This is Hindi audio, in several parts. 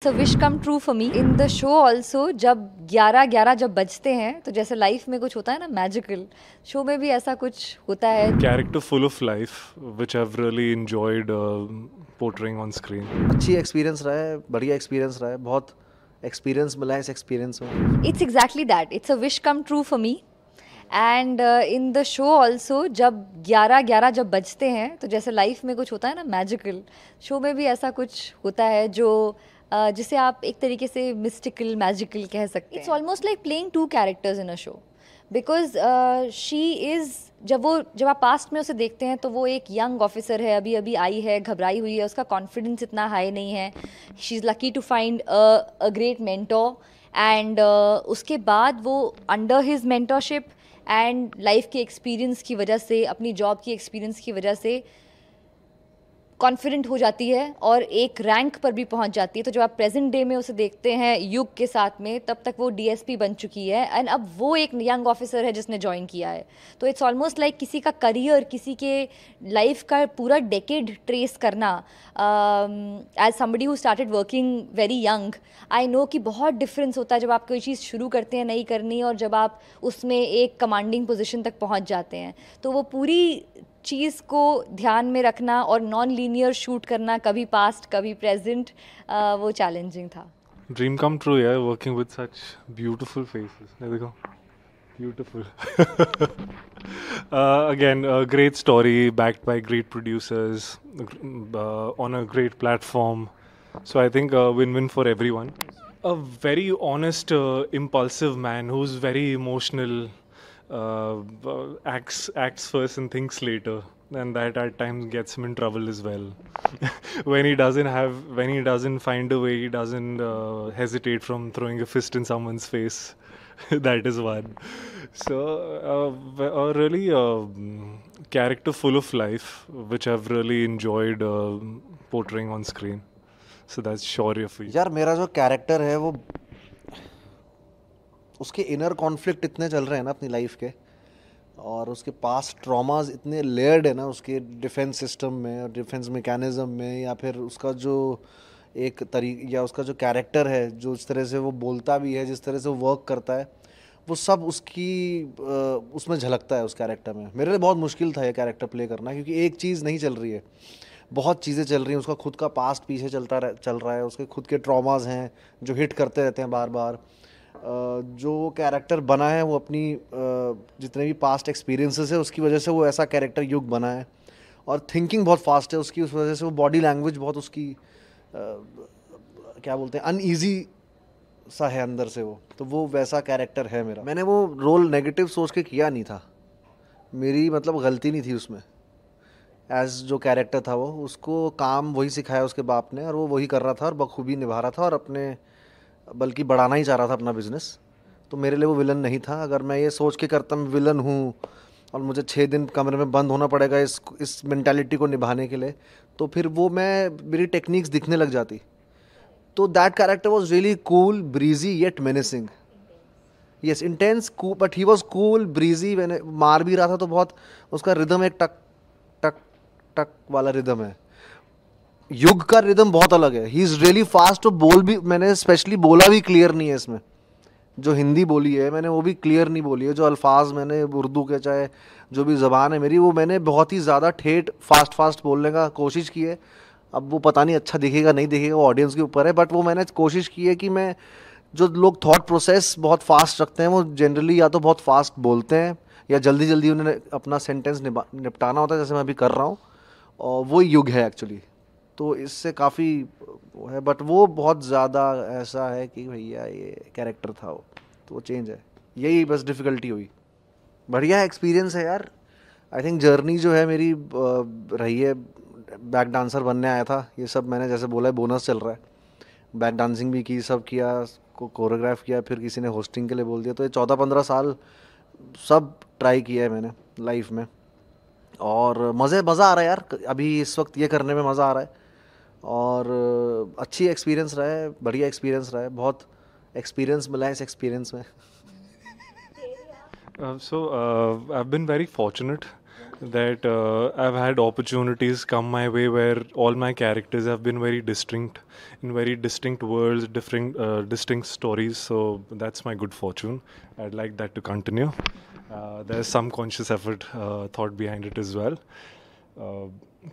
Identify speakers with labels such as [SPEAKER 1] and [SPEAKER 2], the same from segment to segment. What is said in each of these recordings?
[SPEAKER 1] It's a wish come true for me in the show also. जब 11:11 जब बजते हैं तो जैसे लाइफ में कुछ होता है ना मैजिकल, शो में भी ऐसा कुछ होता है।
[SPEAKER 2] Character full of life, which I've really enjoyed portraying on screen.
[SPEAKER 3] अच्छी एक्सपीरियंस रहा है, बढ़िया एक्सपीरियंस रहा है, बहुत एक्सपीरियंस मिला है इस एक्सपीरियंस में।
[SPEAKER 1] It's exactly that, it's a wish come true for me. And in the show also जब 11:11 जब बजते हैं तो जैसे लाइफ में कुछ होता है ना मैजिकल, शो में भी ऐसा कुछ होता है जो जिसे आप एक तरीके से मिस्टिकल मैजिकल कह सकते हैं। It's almost like playing two characters in a show because she is, जब आप पास्ट में उसे देखते हैं तो वो एक यंग ऑफिसर है, अभी अभी आई है, घबराई हुई है, उसका कॉन्फिडेंस इतना हाई नहीं है। She is lucky to find a great mentor and उसके बाद वो under his mentorship and life के एक्सपीरियंस की वजह से, अपनी जॉब की एक्सपीरियंस की वजह से कॉन्फिडेंट हो जाती है और एक रैंक पर भी पहुंच जाती है। तो जब आप प्रेजेंट डे में उसे देखते हैं युग के साथ में, तब तक वो डीएसपी बन चुकी है एंड अब वो एक यंग ऑफिसर है जिसने ज्वाइन किया है। तो इट्स ऑलमोस्ट लाइक किसी का करियर, किसी के लाइफ का पूरा डेकेड ट्रेस करना। As somebody who started working very young, I know कि बहुत डिफरेंस होता है जब आप कोई चीज़ शुरू करते हैं नई करनी और जब आप उसमें एक कमांडिंग पोजीशन तक पहुंच जाते हैं। तो वो पूरी चीज़ को ध्यान में रखना और नॉन लीनियर शूट करना, कभी पास्ट कभी प्रेजेंट, वो चैलेंजिंग था।
[SPEAKER 2] Dream come true, yeah, working with such beautiful faces. There you go. Beautiful. Again, a great story backed by great producers on a great platform. So I think win-win for everyone. A very honest, impulsive man who's very emotional, acts first and thinks later, and that at times gets him in trouble as well. When he doesn't find a way, he doesn't hesitate from throwing a fist in someone's face. That is one. So a really character full of life, which I've really enjoyed portraying on screen. So that's sure for you.
[SPEAKER 3] यार मेरा जो कैरेक्टर है वो, उसके इनर कॉन्फ्लिक्ट इतने चल रहे हैं ना अपनी लाइफ के, और उसके पास्ट ट्रॉमास इतने लेयर्ड है ना उसके डिफेंस सिस्टम में और डिफेंस मैकेनिज्म में, या फिर उसका जो एक या उसका जो कैरेक्टर है, जो इस तरह से वो बोलता भी है, जिस तरह से वो वर्क करता है, वो सब उसकी उसमें झलकता है उस कैरेक्टर में। मेरे लिए बहुत मुश्किल था ये कैरेक्टर प्ले करना, क्योंकि एक चीज़ नहीं चल रही है, बहुत चीज़ें चल रही हैं। उसका खुद का पास्ट पीछे चल रहा है, उसके खुद के ट्रॉमास हैं जो हिट करते रहते हैं बार बार। जो कैरेक्टर बना है वो अपनी जितने भी पास्ट एक्सपीरियंसेस है उसकी वजह से वो ऐसा कैरेक्टर युग बना है, और थिंकिंग बहुत फास्ट है उसकी, उस वजह से वो बॉडी लैंग्वेज बहुत उसकी क्या बोलते हैं, अनईजी सा है अंदर से वो, तो वो वैसा कैरेक्टर है मेरा। मैंने वो रोल नेगेटिव सोच के किया नहीं था, मेरी मतलब गलती नहीं थी उसमें। एज जो कैरेक्टर था वो, उसको काम वही सिखाया उसके बाप ने और वो वही कर रहा था और बखूबी निभा रहा था, और अपने बल्कि बढ़ाना ही चाह रहा था अपना बिजनेस। तो मेरे लिए वो विलन नहीं था। अगर मैं ये सोच के करता मैं विलन हूँ और मुझे 6 दिन कमरे में बंद होना पड़ेगा इस मेंटालिटी को निभाने के लिए, तो फिर वो मेरी टेक्निक्स दिखने लग जाती। तो that character was really cool, breezy yet menacing. Yes, intense, but he was cool, breezy. मैंने मार भी रहा था तो बहुत उसका रिदम एक टक टक टक वाला रिदम है। युग का रिदम बहुत अलग है। He is really fast. तो बोल भी मैंने स्पेशली बोला भी क्लियर नहीं है इसमें, जो हिंदी बोली है मैंने वो भी क्लियर नहीं बोली है। जो अल्फाज मैंने उर्दू के, चाहे जो भी ज़बान है मेरी, वो मैंने बहुत ही ज़्यादा ठेठ फास्ट बोलने का कोशिश की है। अब वो पता नहीं अच्छा दिखेगा नहीं दिखेगा, वो ऑडियंस के ऊपर है, बट वो मैंने कोशिश की है कि मैं, जो लोग थॉट प्रोसेस बहुत फास्ट रखते हैं वो जनरली या तो बहुत फास्ट बोलते हैं या जल्दी जल्दी उन्हें अपना सेंटेंस निपटाना होता है, जैसे मैं अभी कर रहा हूँ, और वो युग है एक्चुअली। तो इससे काफ़ी है, बट वो बहुत ज़्यादा ऐसा है कि भैया ये कैरेक्टर था वो, तो वो चेंज है, यही बस डिफ़िकल्टी हुई। बढ़िया एक्सपीरियंस है यार। आई थिंक जर्नी जो है मेरी रही है, बैक डांसर बनने आया था, ये सब मैंने जैसे बोला है बोनस चल रहा है। बैक डांसिंग भी की, सब किया, कोरियोग्राफ किया, फिर किसी ने होस्टिंग के लिए बोल दिया। तो ये 14-15 साल सब ट्राई किया है मैंने लाइफ में, और मज़ा आ रहा है यार। अभी इस वक्त ये करने में मज़ा आ रहा है, और अच्छी एक्सपीरियंस रहा है, बढ़िया एक्सपीरियंस रहा है, बहुत एक्सपीरियंस मिला है इस एक्सपीरियंस में।
[SPEAKER 2] So I've been very fortunate that I've had opportunities come my way where all my characters have been very distinct, in very distinct worlds, different, distinct stories. So that's my good fortune. I'd like that to continue. There's some conscious effort, thought behind it as well.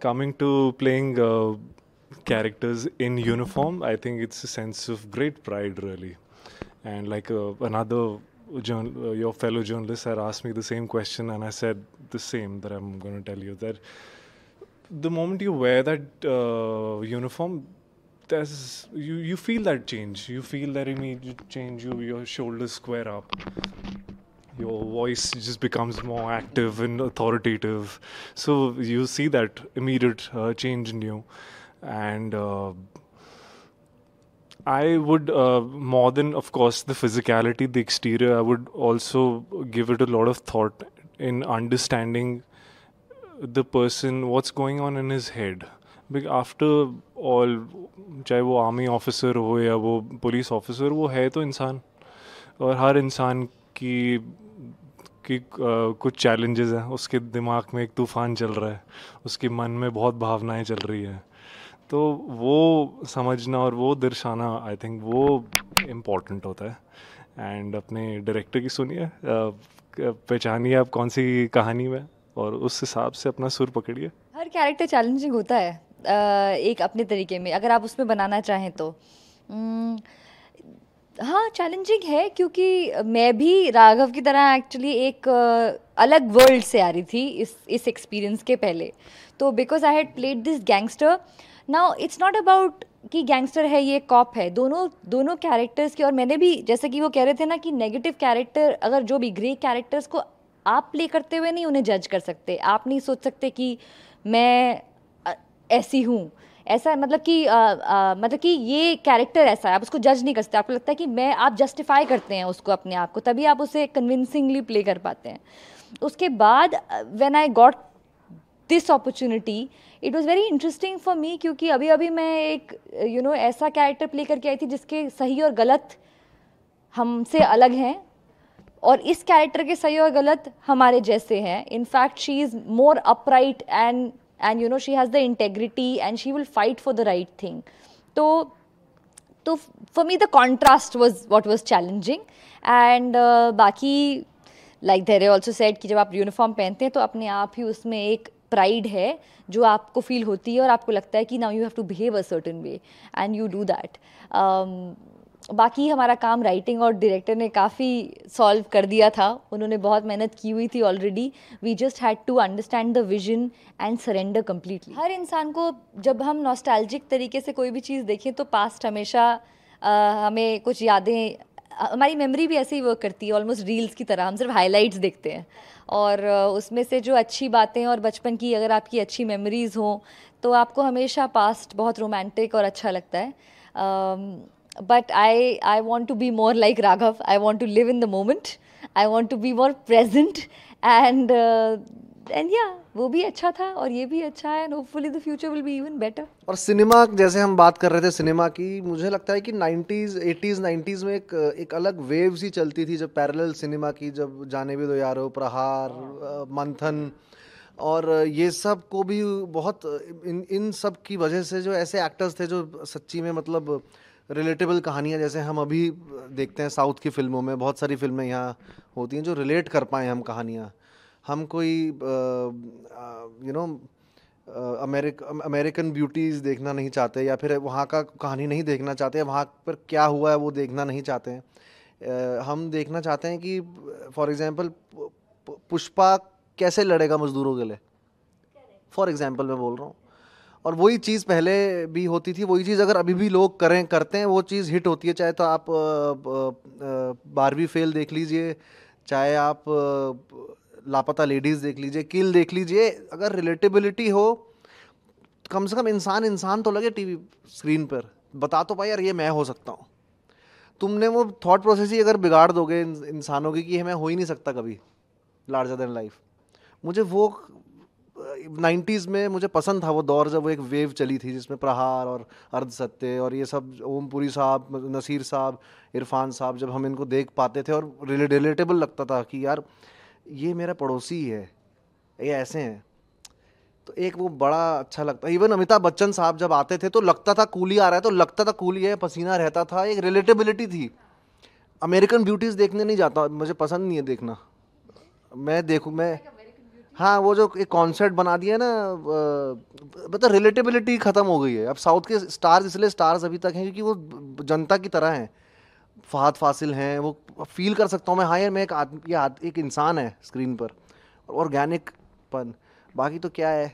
[SPEAKER 2] Coming to playing characters in uniform, I think it's a sense of great pride, really. And like your fellow journalists had asked me the same question, and I said the same that I'm going to tell you, that the moment you wear that uniform, you feel that change. You feel that immediate change. Your shoulders square up. Your voice just becomes more active and authoritative. So you see that immediate change in you, and I would, more than, of course, the physicality, the exterior, I would also give it a lot of thought in understanding the person, what's going on in his head. Because after all, चाहे वो आर्मी ऑफिसर हो या वो पुलिस ऑफिसर, वो है तो इंसान, और हर इंसान की कुछ चैलेंजेस हैं. उसके दिमाग में एक तूफान चल रहा है, उसके मन में बहुत भावनाएं चल रही हैं. तो वो समझना और वो दर्शाना, आई थिंक वो इम्पोर्टेंट होता है. एंड अपने डायरेक्टर की सुनिए, पहचानिए आप कौन सी कहानी में, और उस हिसाब से अपना सुर पकड़िए.
[SPEAKER 1] हर कैरेक्टर चैलेंजिंग होता है एक अपने तरीके में, अगर आप उसमें बनाना चाहें तो. हाँ, चैलेंजिंग है, क्योंकि मैं भी राघव की तरह एक्चुअली एक अलग वर्ल्ड से आ रही थी इस एक्सपीरियंस के पहले. तो because I had played this gangster. Now it's not about कि गैंगस्टर है, ये कॉप है, दोनों कैरेक्टर्स के. और मैंने भी, जैसे कि वो कह रहे थे ना, कि नेगेटिव कैरेक्टर, अगर जो भी ग्रे कैरेक्टर्स को आप प्ले करते हुए नहीं उन्हें जज कर सकते. आप नहीं सोच सकते कि मैं ऐसी हूँ, ऐसा मतलब कि ये कैरेक्टर ऐसा है, आप उसको जज नहीं कर सकते. आपको लगता है कि आप जस्टिफाई करते हैं उसको, अपने आप को, तभी आप उसे कन्विंसिंगली प्ले कर पाते हैं. उसके बाद when I got this opportunity, it was very interesting for me, क्योंकि अभी अभी मैं एक ऐसा कैरेक्टर प्ले करके आई थी जिसके सही और गलत हमसे अलग हैं, और इस कैरेक्टर के सही और गलत हमारे जैसे हैं. In fact she is more upright and she has the integrity and she will fight for the right thing. तो for me the contrast was what was challenging. And बाकी, like Dhैर्य also said, कि जब आप यूनिफॉर्म पहनते हैं तो अपने आप ही उसमें एक प्राइड है जो आपको फील होती है, और आपको लगता है कि now you have to behave a certain way and you do that. बाकी हमारा काम राइटिंग और डायरेक्टर ने काफ़ी सॉल्व कर दिया था. उन्होंने बहुत मेहनत की हुई थी already. We just had to understand the vision and surrender completely. हर इंसान को जब हम नॉस्टैल्जिक तरीके से कोई भी चीज़ देखें तो पास्ट हमेशा हमें कुछ यादें, हमारी मेमोरी भी ऐसे ही वर्क करती है, ऑलमोस्ट रील्स की तरह. हम सिर्फ हाईलाइट्स देखते हैं, और उसमें से जो अच्छी बातें और बचपन की अगर आपकी अच्छी मेमोरीज़ हों तो आपको हमेशा पास्ट बहुत रोमांटिक और अच्छा लगता है. But I want to be more like Raghav. I want to live in the moment. I want to be more present. And yeah, वो भी अच्छा था और ये भी अच्छा है, and hopefully the future will be even better.
[SPEAKER 3] और सिनेमा, जैसे हम बात कर रहे थे सिनेमा की, मुझे लगता है कि 90s 80s 90s में एक अलग वेव सी चलती थी, जब पैरेलल सिनेमा की, जब जाने भी दो यारो, प्रहार, मंथन, और ये सब को भी बहुत इन सब की वजह से जो ऐसे एक्टर्स थे जो सच्ची में मतलब रिलेटेबल कहानियाँ, जैसे हम अभी देखते हैं साउथ की फिल्मों में, बहुत सारी फिल्में यहाँ होती हैं जो रिलेट कर पाएँ हम कहानियाँ. हम कोई अमेरिकन ब्यूटीज़ देखना नहीं चाहते, या फिर वहाँ का कहानी नहीं देखना चाहते, वहाँ पर क्या हुआ है वो देखना नहीं चाहते हैं. हम देखना चाहते हैं कि फॉर एग्ज़ाम्पल पुष्पा कैसे लड़ेगा मज़दूरों के लिए, फॉर एग्ज़ाम्पल मैं बोल रहा हूँ. और वही चीज़ पहले भी होती थी, वही चीज़ अगर अभी भी लोग करते हैं, वो चीज़ हिट होती है. चाहे तो आप बारहवीं फेल देख लीजिए, चाहे आप लापता लेडीज़ देख लीजिए, किल देख लीजिए. अगर रिलेटेबिलिटी हो, कम से कम इंसान तो लगे टीवी स्क्रीन पर, बता तो पाए यार ये मैं हो सकता हूँ. तुमने वो थॉट प्रोसेस ही अगर बिगाड़ दोगे इंसानों की कि मैं हो ही नहीं सकता कभी लार्जर देन लाइफ. मुझे वो 90s में मुझे पसंद था वो दौर, जब वो एक वेव चली थी जिसमें प्रहार और अर्धसत्य और ये सब, ओमपुरी साहब, नसीर साहब, इरफान साहब, जब हम इनको देख पाते थे और रिलेटेबल लगता था कि यार ये मेरा पड़ोसी है, ये ऐसे हैं। तो एक वो बड़ा अच्छा लगता, इवन अमिताभ बच्चन साहब जब आते थे तो लगता था कूली आ रहा है, तो लगता था कूली है, पसीना रहता था, एक रिलेटेबिलिटी थी। अमेरिकन ब्यूटीज देखने नहीं जाता, मुझे पसंद नहीं है देखना। मैं देखूँ मैं, हाँ वो जो एक कॉन्सेप्ट बना दिया ना, मतलब रिलेटेबिलिटी खत्म हो गई है। अब साउथ के स्टार्स इसलिए स्टार्स अभी तक हैं क्योंकि वो जनता की तरह हैं। फहद फासिल हैं, वो फील कर सकता हूँ मैं, हाँ यार मैं एक आदमी, एक इंसान है स्क्रीन पर, ऑर्गेनिक पन। बाकी तो क्या है,